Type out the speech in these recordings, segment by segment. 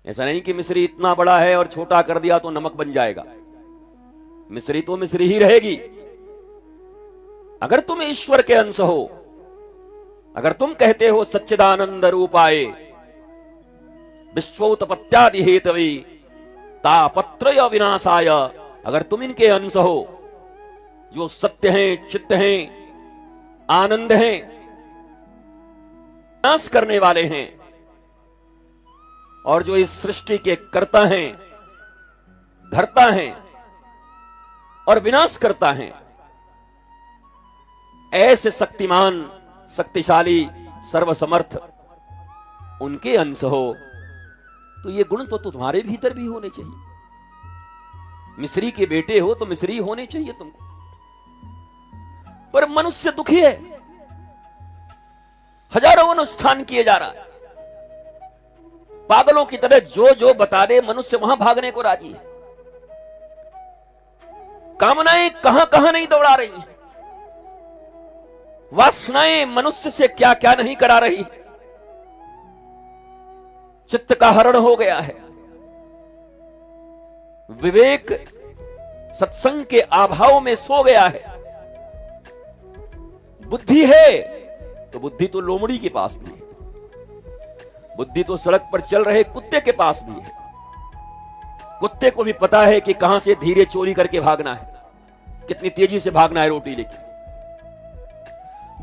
ऐसा नहीं कि मिस्री इतना बड़ा है और छोटा कर दिया तो नमक बन जाएगा। मिस्री तो मिस्री ही रहेगी। अगर तुम ईश्वर के अंश हो, अगर तुम कहते हो सच्चिदानंद रूपाए विश्वोत्पत्त्यादि हेतवे तापत्रय विनाशाय, अगर तुम इनके अंश हो जो सत्य हैं, चित्त हैं, आनंद हैं, विनाश करने वाले हैं, और जो इस सृष्टि के कर्ता हैं, धर्ता हैं और विनाश करता हैं, ऐसे शक्तिमान, शक्तिशाली, सर्वसमर्थ उनके अंश हो, तो ये गुण तो तुम्हारे भीतर भी होने चाहिए। मिस्री के बेटे हो तो मिस्री होने चाहिए तुमको। पर मनुष्य दुखी है, हजारों अनुष्ठान किए जा रहा है, पागलों की तरह जो जो बता दे मनुष्य वहां भागने को राजी है। कामनाएं कहां कहां नहीं दौड़ा रही हैं, वासनाएं मनुष्य से क्या क्या नहीं करा रही। चित्त का हरण हो गया है। विवेक सत्संग के अभाव में सो गया है। बुद्धि है तो बुद्धि तो लोमड़ी के पास भी है, बुद्धि तो सड़क पर चल रहे कुत्ते के पास भी है। कुत्ते को भी पता है कि कहां से धीरे चोरी करके भागना है, कितनी तेजी से भागना है रोटी लेके।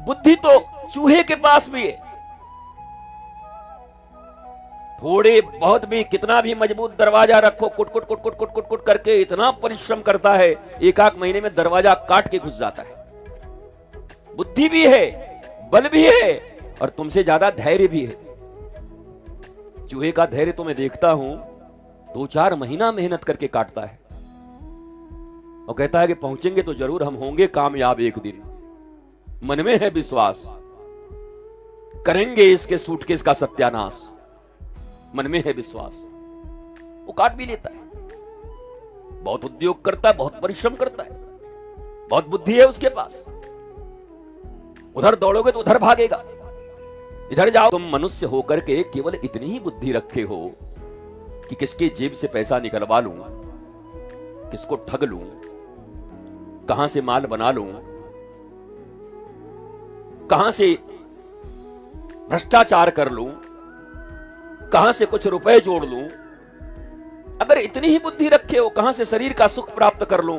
बुद्धि तो चूहे के पास भी है। थोड़े बहुत भी, कितना भी मजबूत दरवाजा रखो, कुट कुट कुट कुट कुट कुट कुट करके इतना परिश्रम करता है, एक आध महीने में दरवाजा काट के घुस जाता है। बुद्धि भी है, बल भी है, और तुमसे ज्यादा धैर्य भी है। चूहे का धैर्य तो मैं देखता हूं 2-4 महीना मेहनत करके काटता है और कहता है कि पहुंचेंगे तो जरूर, हम होंगे कामयाब एक दिन। मन में है विश्वास, करेंगे इसके सूटकेस का सत्यानाश। मन में है विश्वास, वो काट भी लेता है। बहुत उद्योग करता है, बहुत परिश्रम करता है, बहुत बुद्धि है उसके पास। उधर दौड़ोगे तो उधर भागेगा, इधर जाओ। तुम मनुष्य होकर के केवल इतनी ही बुद्धि रखे हो कि किसके जेब से पैसा निकलवा लूं, किसको ठग लूं, कहां से माल बना लूं, कहां से भ्रष्टाचार कर लूं, कहां से कुछ रुपए जोड़ लूं। अगर इतनी ही बुद्धि रखे हो, कहां से शरीर का सुख प्राप्त कर लूं,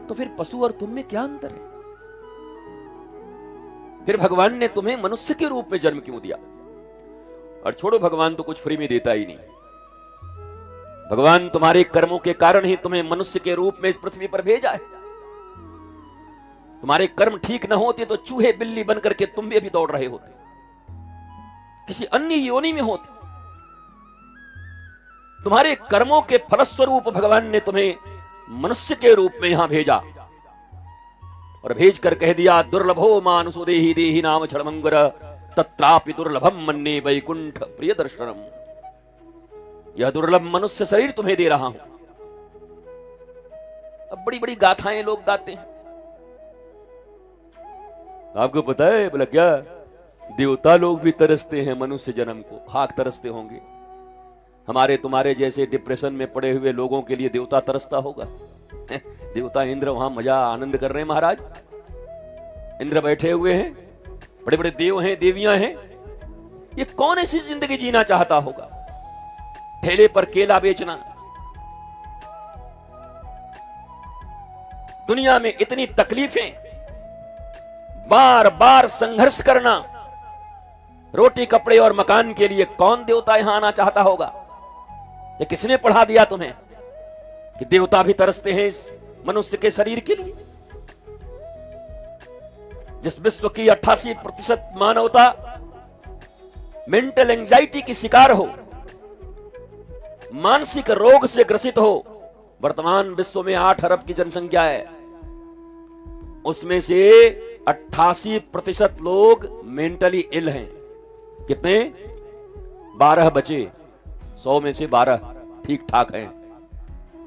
तो फिर पशु और तुम में क्या अंतर है? फिर भगवान ने तुम्हें मनुष्य के रूप में जन्म क्यों दिया? और छोड़ो, भगवान तो कुछ फ्री में देता ही नहीं। भगवान तुम्हारे कर्मों के कारण ही तुम्हें मनुष्य के रूप में इस पृथ्वी पर भेजा है। तुम्हारे कर्म ठीक न होते तो चूहे बिल्ली बन करके तुम भी अभी दौड़ रहे होते, किसी अन्य योनि में होते। तुम्हारे कर्मों के फलस्वरूप भगवान ने तुम्हें मनुष्य के रूप में यहां भेजा, और भेज कर कह दिया, दुर्लभो मानुषो देहि देहि नाम क्षणमंगर तत्रापि दुर्लभम मन्ये वैकुंठ प्रिय दर्शनम। यह दुर्लभ मनुष्य शरीर तुम्हें दे रहा हूं। अब बड़ी बड़ी गाथाएं लोग गाते हैं। आपको पता है बोला क्या, देवता लोग भी तरसते हैं मनुष्य जन्म को, खाक तरसते होंगे। हमारे तुम्हारे जैसे डिप्रेशन में पड़े हुए लोगों के लिए देवता तरसता होगा। देवता इंद्र वहां मजा आनंद कर रहे हैं महाराज। इंद्र बैठे हुए हैं, बड़े बड़े देव हैं, देवियां हैं। ये कौन ऐसी जिंदगी जीना चाहता होगा? ठेले पर केला बेचना, दुनिया में इतनी तकलीफें, बार बार संघर्ष करना, रोटी कपड़े और मकान के लिए कौन देवता यहां आना चाहता होगा? ये किसने पढ़ा दिया तुम्हें कि देवता भी तरसते हैं इस मनुष्य के शरीर के लिए? जिस विश्व की 88% मानवता मेंटल एंजाइटी की शिकार हो, मानसिक रोग से ग्रसित हो। वर्तमान विश्व में 8 अरब की जनसंख्या है, उसमें से 88% लोग मेंटली इल हैं। कितने? 12 बचे, 100 में से 12 ठीक ठाक हैं,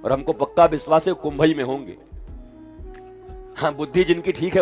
और हमको पक्का विश्वास है कुंभई में होंगे। हाँ, बुद्धि जिनकी ठीक है